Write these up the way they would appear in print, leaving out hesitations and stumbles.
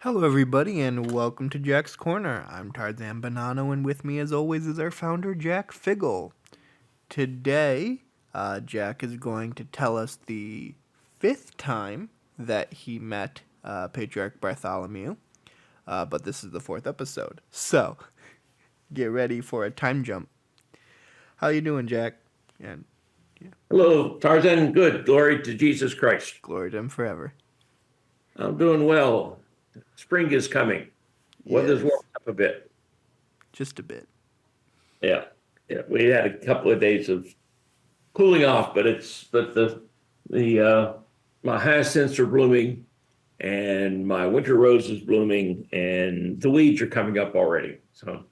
Hello, everybody, and welcome to Jack's Corner. I'm Tarzan Bonanno, and with me, as always, is our founder, Jack Figgle. Today, Jack is going to tell us the fifth time that he met Patriarch Bartholomew, but this is the fourth episode. So, get ready for a time jump. How you doing, Jack? And Hello, Tarzan. Good. Glory to Jesus Christ. glory to him forever. I'm doing well. Spring is coming. Weather's Yes, warming up a bit. just a bit. Yeah. Yeah. We had a couple of days of cooling off, but the my hyacinths are blooming and my winter rose is blooming and the weeds are coming up already. So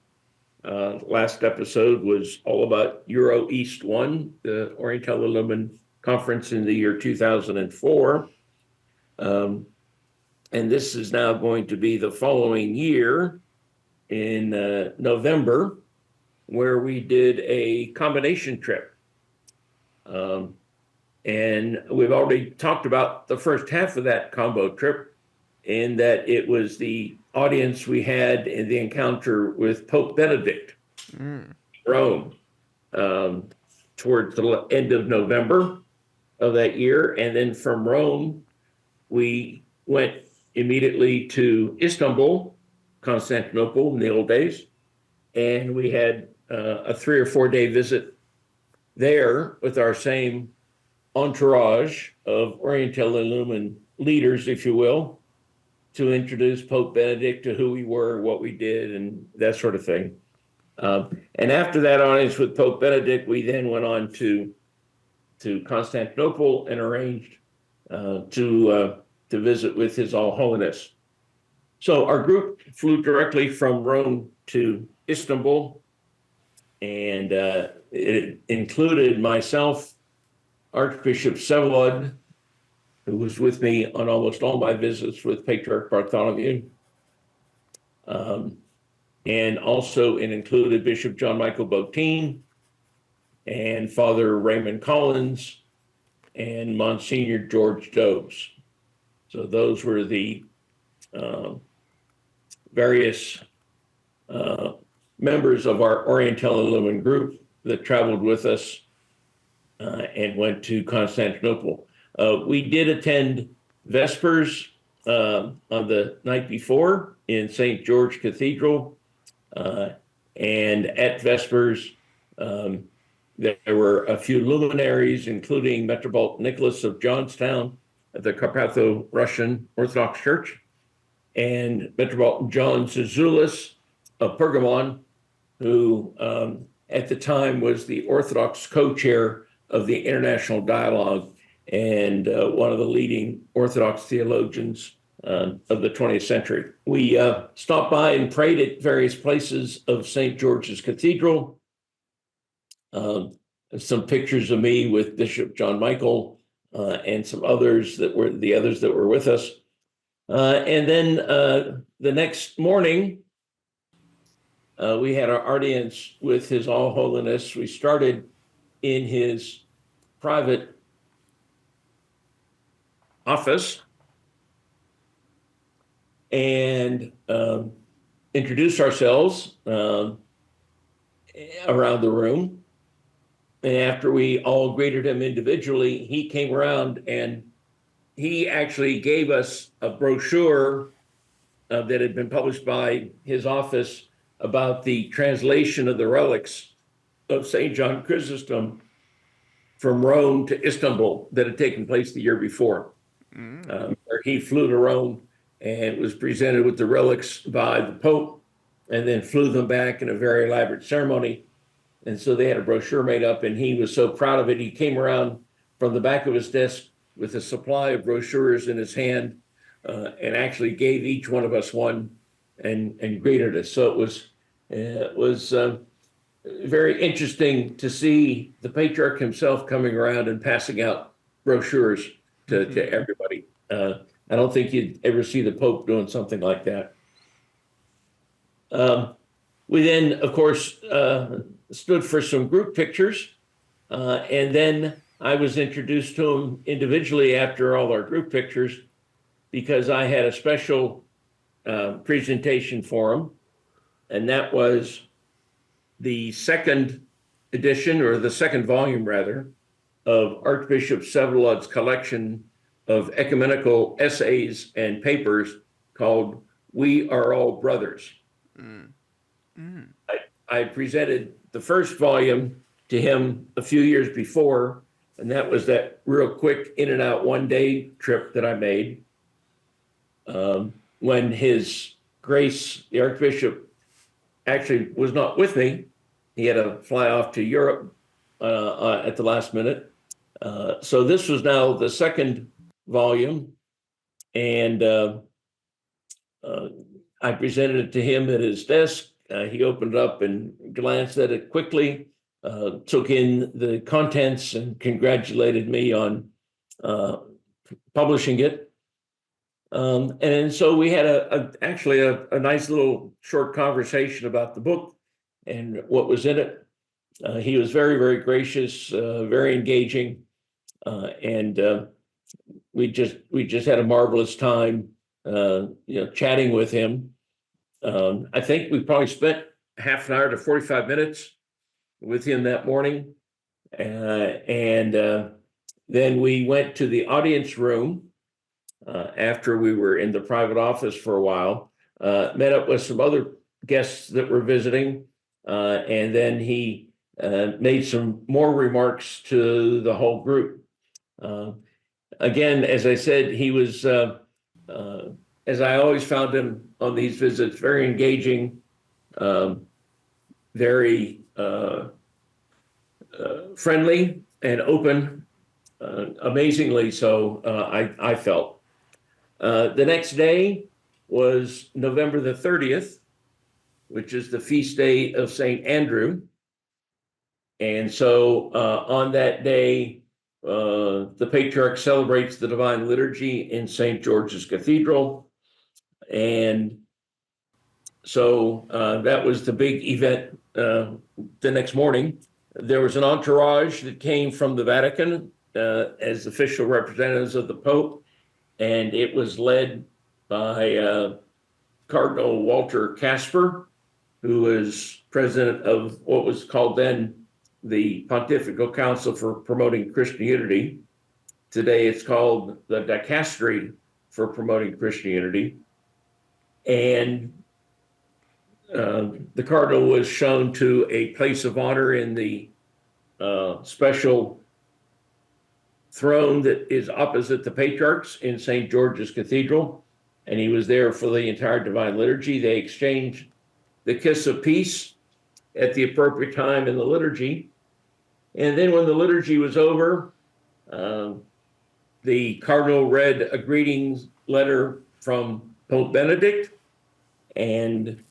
last episode was all about Euro East One, the Oriental Lumen Conference in the year 2004. And this is now going to be the following year in November, where we did a combination trip. And we've already talked about the first half of that combo trip, in that it was the audience we had in the encounter with Pope Benedict, Rome, towards the end of November of that year. And then from Rome, we went immediately to Istanbul, Constantinople in the old days. And we had a 3 or 4 day visit there with our same entourage of Oriental Lumen leaders, if you will, to introduce Pope Benedict to who we were, what we did, and that sort of thing. And after that audience with Pope Benedict, we then went on to Constantinople and arranged to visit with His All Holiness. So our group flew directly from Rome to Istanbul, and it included myself, Archbishop Vsevolod, who was with me on almost all my visits with Patriarch Bartholomew. And also it included Bishop John Michael Botein and Father Raymond Collins and Monsignor George Dobes. So those were the various members of our Oriental Lumen group that traveled with us and went to Constantinople. We did attend Vespers on the night before in St. George Cathedral. And at Vespers, there were a few luminaries, including Metropolitan Nicholas of Johnstown, the Carpatho-Russian Orthodox Church, and Metropolitan John Zizoulis of Pergamon, who at the time was the Orthodox co-chair of the International Dialogue and one of the leading Orthodox theologians of the 20th century. We stopped by and prayed at various places of St. George's Cathedral. Some pictures of me with Bishop John Michael and some others that were the others that were with us. And then the next morning, we had our audience with His All Holiness. We started in his private office and introduced ourselves around the room. And after we all greeted him individually, he came around and he actually gave us a brochure that had been published by his office about the translation of the relics of St. John Chrysostom from Rome to Istanbul that had taken place the year before. Where he flew to Rome and was presented with the relics by the Pope, and then flew them back in a very elaborate ceremony. And so they had a brochure made up, and he was so proud of it. He came around from the back of his desk with a supply of brochures in his hand, and actually gave each one of us one and greeted us. So it was very interesting to see the Patriarch himself coming around and passing out brochures to everybody. I don't think you'd ever see the Pope doing something like that. We then, of course, stood for some group pictures, and then I was introduced to him individually after all our group pictures, because I had a special presentation for him, and that was the second edition, or the second volume rather, of Archbishop Severod's collection of ecumenical essays and papers called "We Are All Brothers." Mm. Mm. I presented the first volume to him a few years before, and that was that real quick in and out 1 day trip that I made. When His Grace, the Archbishop, actually was not with me. He had to fly off to Europe at the last minute. So this was now the second volume, and I presented it to him at his desk. He opened it up and glanced at it quickly, took in the contents, and congratulated me on publishing it. And so we had actually a nice little short conversation about the book and what was in it. He was very, very gracious, very engaging, and we just had a marvelous time, chatting with him. I think we probably spent half an hour to 45 minutes with him that morning, and then we went to the audience room after we were in the private office for a while. Met up with some other guests that were visiting, and then he made some more remarks to the whole group. Again, as I said, he was, as I always found him on these visits, very engaging, very friendly and open, amazingly so, I felt. The next day was November the 30th, which is the feast day of St. Andrew. And so on that day, the Patriarch celebrates the Divine Liturgy in St. George's Cathedral. And so that was the big event the next morning. There was an entourage that came from the Vatican as official representatives of the Pope, and it was led by Cardinal Walter Casper, who was president of what was called then the Pontifical Council for Promoting Christian Unity. Today it's called the Dicastery for Promoting Christian Unity. And the Cardinal was shown to a place of honor in the special throne that is opposite the Patriarchs in St. George's Cathedral. And he was there for the entire Divine Liturgy. They exchanged the kiss of peace at the appropriate time in the liturgy. And then when the liturgy was over, the Cardinal read a greetings letter from Pope Benedict, and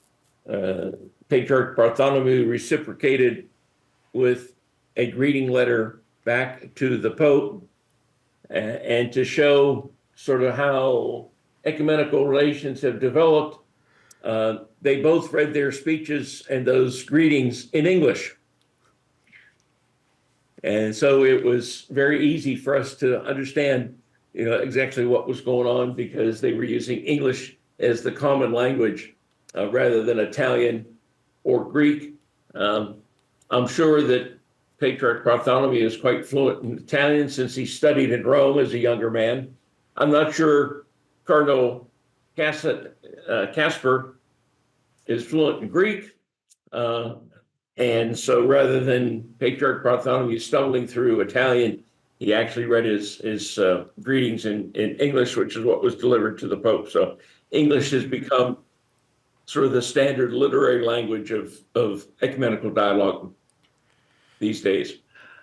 Patriarch Bartholomew reciprocated with a greeting letter back to the Pope, and to show sort of how ecumenical relations have developed, they both read their speeches and those greetings in English. And so it was very easy for us to understand, exactly what was going on, because they were using English as the common language rather than Italian or Greek. I'm sure that Patriarch Bartholomew is quite fluent in Italian since he studied in Rome as a younger man. I'm not sure Cardinal Casper is fluent in Greek. And so rather than Patriarch Bartholomew stumbling through Italian, he actually read his greetings in English, which is what was delivered to the Pope. So English has become sort of the standard literary language of ecumenical dialogue these days.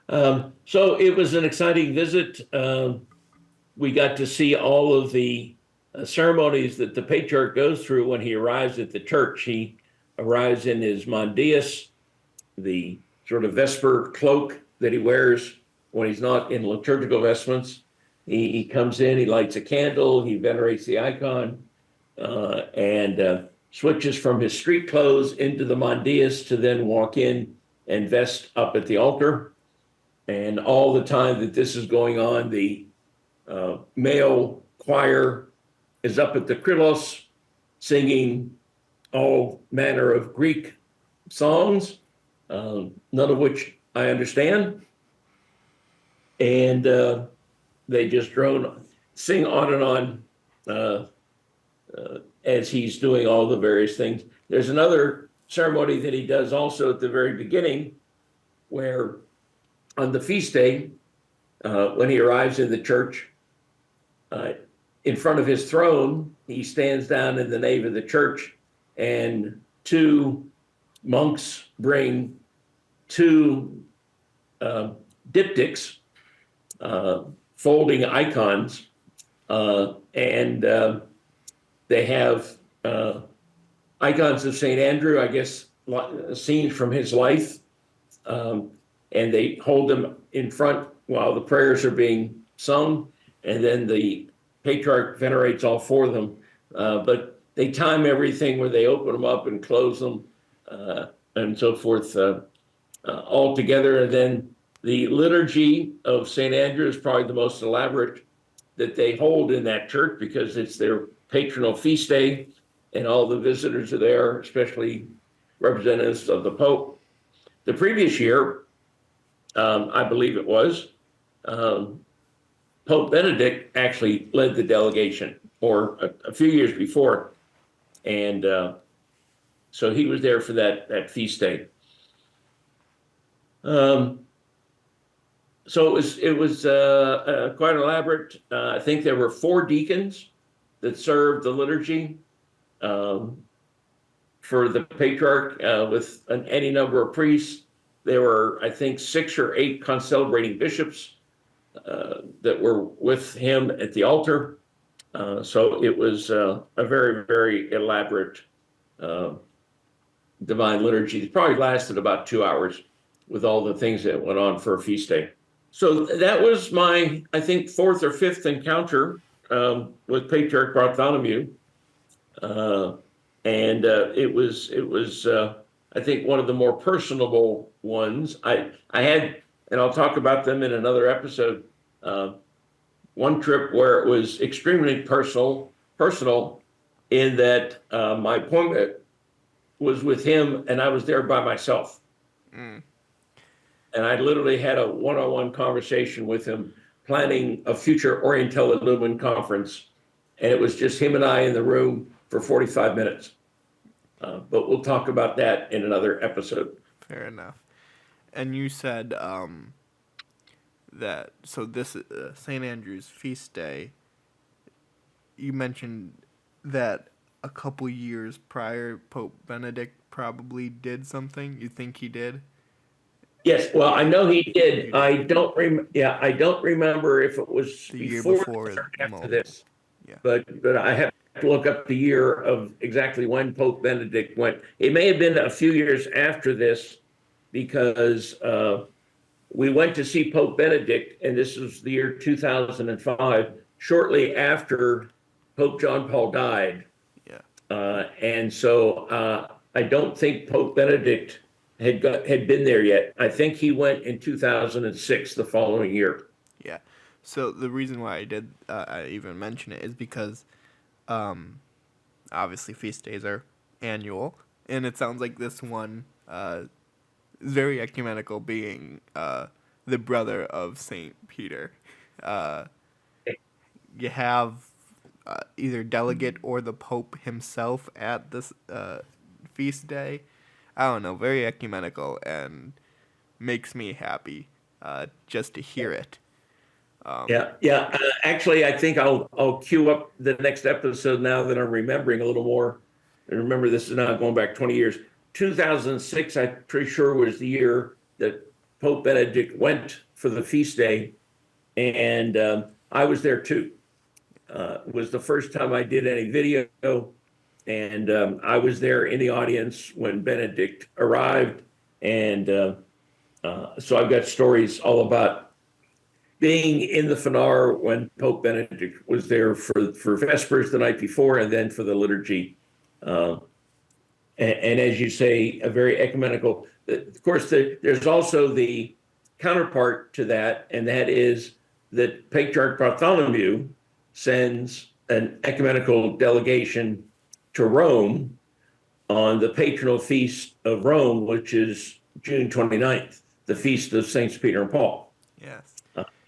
So it was an exciting visit. We got to see all of the ceremonies that the Patriarch goes through when he arrives at the church. He arrives in his mandius, the sort of vesper cloak that he wears when he's not in liturgical vestments. He comes in, he lights a candle, he venerates the icon, and switches from his street clothes into the mandius to then walk in and vest up at the altar. And all the time that this is going on, the male choir is up at the Krylos, singing all manner of Greek songs, none of which I understand. And they just sing on and on as he's doing all the various things. There's another ceremony that he does also at the very beginning, where on the feast day, when he arrives in the church, in front of his throne, he stands down in the nave of the church, and two monks bring two diptychs, folding icons, and they have icons of St. Andrew, I guess, scenes from his life, and they hold them in front while the prayers are being sung, and then the Patriarch venerates all four of them, but they time everything where they open them up and close them, and so forth, all together. And then the liturgy of St. Andrew is probably the most elaborate that they hold in that church, because it's their patronal feast day, and all the visitors are there, especially representatives of the Pope. The previous year, I believe it was, Pope Benedict actually led the delegation, or a few years before, and so he was there for that feast day. So it was quite elaborate. I think there were 4 deacons that served the liturgy for the Patriarch, with any number of priests. There were, I think, 6 or 8 concelebrating bishops that were with him at the altar. So it was a very, very elaborate divine liturgy. It probably lasted about 2 hours with all the things that went on for a feast day. So that was my, I think, 4th or 5th encounter with Patriarch Bartholomew. And it was I think, one of the more personable ones. I had, and I'll talk about them in another episode, one trip where it was extremely personal in that my appointment was with him and I was there by myself. Mm. And I literally had a one-on-one conversation with him, planning a future Orientella Lumen conference. And it was just him and I in the room for 45 minutes. But we'll talk about that in another episode. Fair enough. And you said that, so this St. Andrew's feast day, you mentioned that a couple years prior, Pope Benedict probably did something. You think he did? Yes, well, I know he did. I don't remember if it was the year before or after this. Yeah. But I have to look up the year of exactly when Pope Benedict went. It may have been a few years after this, because we went to see Pope Benedict, and this was the year 2005, shortly after Pope John Paul died. Yeah. And so I don't think Pope Benedict had been there yet. I think he went in 2006, the following year. Yeah. So the reason why I even mention it is because obviously feast days are annual, and it sounds like this one is very ecumenical, being the brother of Saint Peter. You have either delegate or the Pope himself at this feast day. I don't know, very ecumenical, and makes me happy just to hear it. Yeah. Actually, I think I'll queue up the next episode now that I'm remembering a little more. And remember, this is now going back 20 years. 2006, I'm pretty sure, was the year that Pope Benedict went for the feast day, and I was there too. It was the first time I did any video, and I was there in the audience when Benedict arrived, and so I've got stories all about being in the Fanar when Pope Benedict was there for Vespers the night before, and then for the liturgy. And as you say, a very ecumenical. Of course, there's also the counterpart to that, and that is that Patriarch Bartholomew sends an ecumenical delegation to Rome on the patronal feast of Rome, which is June 29th, the feast of Saints Peter and Paul. Yes.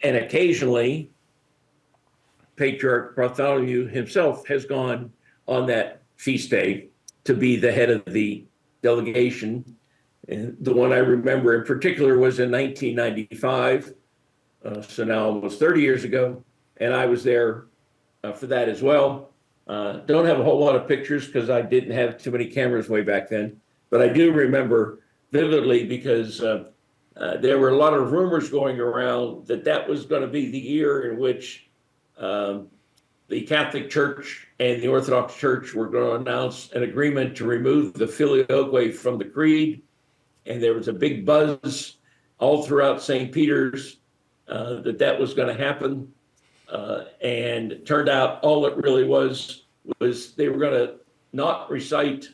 And occasionally, Patriarch Bartholomew himself has gone on that feast day to be the head of the delegation. And the one I remember in particular was in 1995, so now almost 30 years ago, and I was there for that as well. Don't have a whole lot of pictures because I didn't have too many cameras way back then, but I do remember vividly because there were a lot of rumors going around that that was going to be the year in which the Catholic Church and the Orthodox Church were going to announce an agreement to remove the filioque from the creed. And there was a big buzz all throughout St. Peter's that that was going to happen. And it turned out all it really was they were going to not recite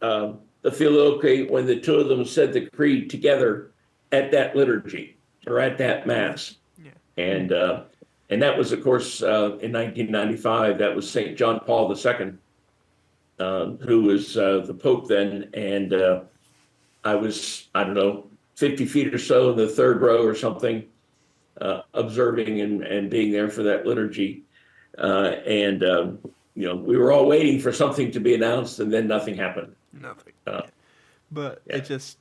the filioque when the two of them said the creed together at that liturgy or at that mass. Yeah. And that was, of course, in 1995, that was St. John Paul II, who was the Pope then. And I was, I don't know, 50 feet or so in the third row or something, observing and being there for that liturgy. You know, we were all waiting for something to be announced, and then nothing happened. Nothing. Uh, But yeah. it just,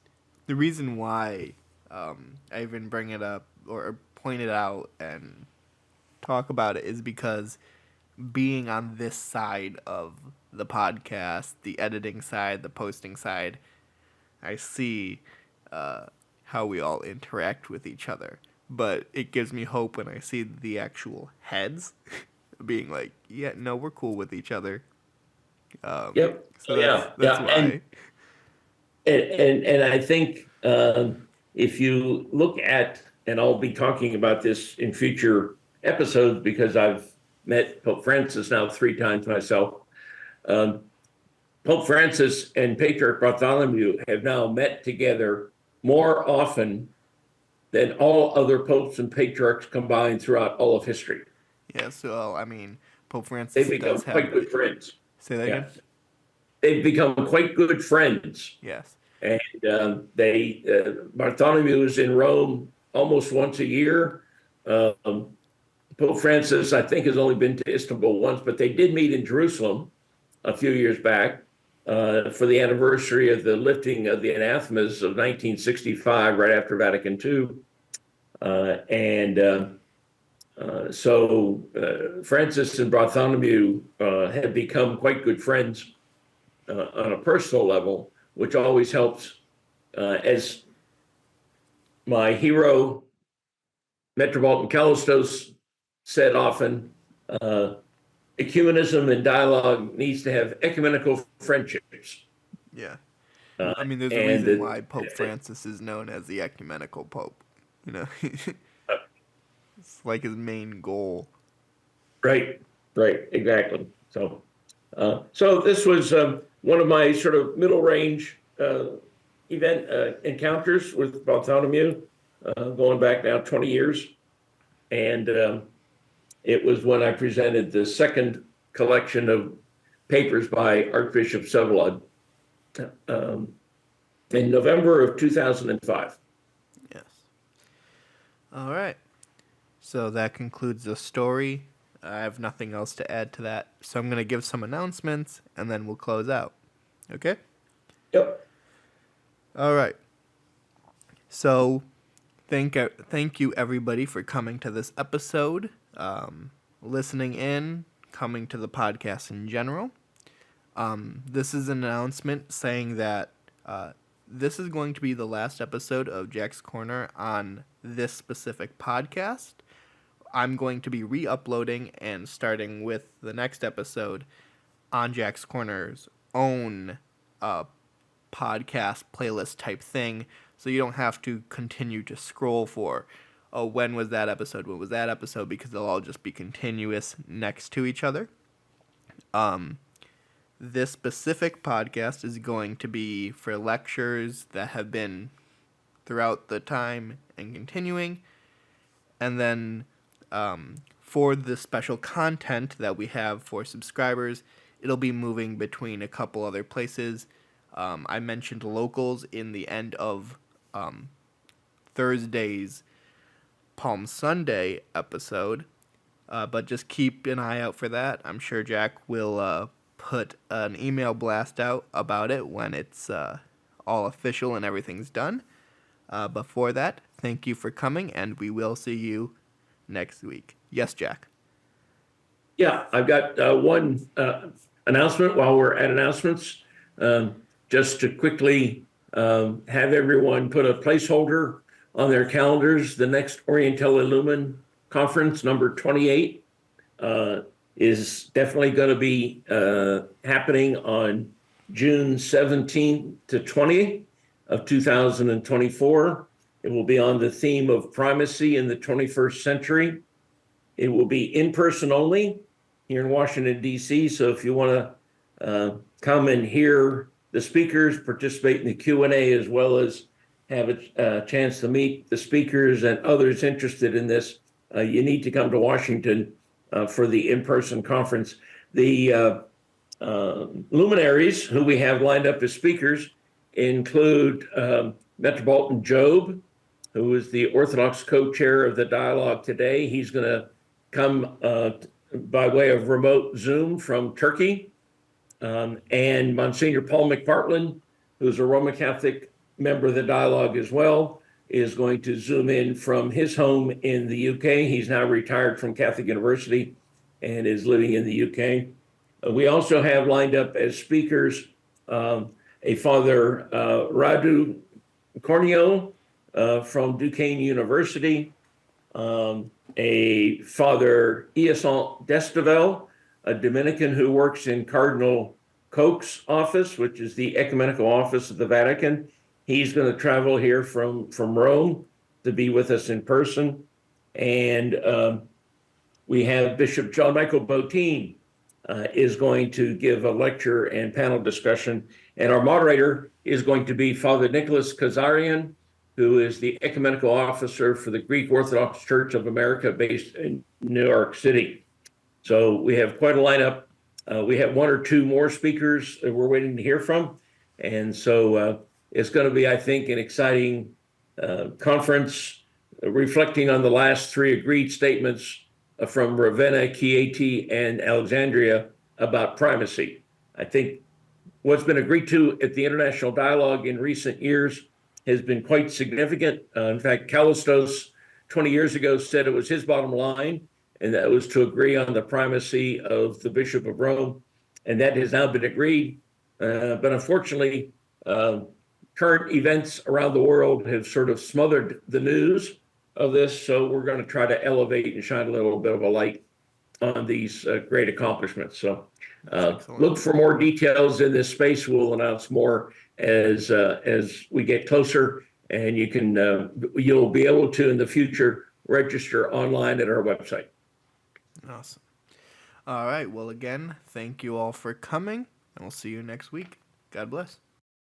the reason why I even bring it up or point it out and talk about it is because being on this side of the podcast, the editing side, the posting side, I see how we all interact with each other. But it gives me hope when I see the actual heads being like, yeah, no, we're cool with each other. Yep. So Yeah. that's Yeah. why. And I think if you look at, and I'll be talking about this in future episodes because I've met Pope Francis now 3 times myself. Pope Francis and Patriarch Bartholomew have now met together more often than all other popes and patriarchs combined throughout all of history. Yeah, so I mean, Pope They've Francis become does have. quite good friends. Say that Yeah, again. they've become quite good friends. Yes. And Bartholomew is in Rome almost once a year. Pope Francis, I think, has only been to Istanbul once, but they did meet in Jerusalem a few years back for the anniversary of the lifting of the anathemas of 1965, right after Vatican II. So Francis and Bartholomew have become quite good friends on a personal level, which always helps. As my hero, Metropolitan Callistos, said often, ecumenism and dialogue needs to have ecumenical friendships. Yeah. I mean, there's a And reason why Pope Francis is known as the ecumenical pope. You know, it's like his main goal. right, exactly. So this was one of my sort of middle range event encounters with Bartholomew, going back now 20 years. And it was when I presented the second collection of papers by Archbishop Sevlud in November of 2005. Yes. All right. So that concludes the story. I have nothing else to add to that. So I'm going to give some announcements and then we'll close out. Okay? Yep. All right. So thank you everybody for coming to this episode, listening in, coming to the podcast in general. This is an announcement saying that this is going to be the last episode of Jack's Corner on this specific podcast. I'm going to be re-uploading and starting with the next episode on Jack's Corner's own podcast playlist type thing, so you don't have to continue to scroll for, oh, when was that episode, what was that episode, because they'll all just be continuous next to each other. This specific podcast is going to be for lectures that have been throughout the time and continuing, and then for the special content that we have for subscribers, it'll be moving between a couple other places. I mentioned locals in the end of Thursday's Palm Sunday episode, but just keep an eye out for that. I'm sure Jack will put an email blast out about it when it's all official and everything's done. Before that, thank you for coming, and we will see you next week. Yes, Jack. Yeah, I've got one announcement while we're at announcements. Just to quickly have everyone put a placeholder on their calendars. The next Oriental Illumin Conference, number 28, is definitely going to be happening on June 17th to 20th of 2024. It will be on the theme of primacy in the 21st century. It will be in person only here in Washington, D.C. So if you want to come and hear the speakers, participate in the Q&A, as well as have a chance to meet the speakers and others interested in this, you need to come to Washington for the in-person conference. The luminaries who we have lined up as speakers include Metropolitan Job, who is the Orthodox co-chair of the dialogue today. He's going to come by way of remote Zoom from Turkey. And Monsignor Paul McPartland, who's a Roman Catholic member of the dialogue as well, is going to Zoom in from his home in the UK. He's now retired from Catholic University and is living in the UK. We also have lined up as speakers a Father Radu Corneo from Duquesne University, a Father Hyacinthe d'Estavel, a Dominican who works in Cardinal Koch's office, which is the ecumenical office of the Vatican. He's going to travel here from Rome to be with us in person. And we have Bishop John Michael Botein is going to give a lecture and panel discussion. And our moderator is going to be Father Nicholas Kazarian, who is the ecumenical officer for the Greek Orthodox Church of America based in New York City. So we have quite a lineup. We have one or two more speakers that we're waiting to hear from. And so it's going to be, I think, an exciting conference reflecting on the last three agreed statements from Ravenna, Chieti, and Alexandria about primacy. I think what's been agreed to at the international dialogue in recent years has been quite significant. In fact, Callistos 20 years ago said it was his bottom line, and that was to agree on the primacy of the Bishop of Rome. And that has now been agreed. But unfortunately, current events around the world have sort of smothered the news of this. So we're going to try to elevate and shine a little bit of a light on these great accomplishments. So look for more details in this space. We'll announce more as we get closer, and you'll be able to in the future register online at our website. Awesome. All right. Well, again, thank you all for coming, and we'll see you next week. God bless.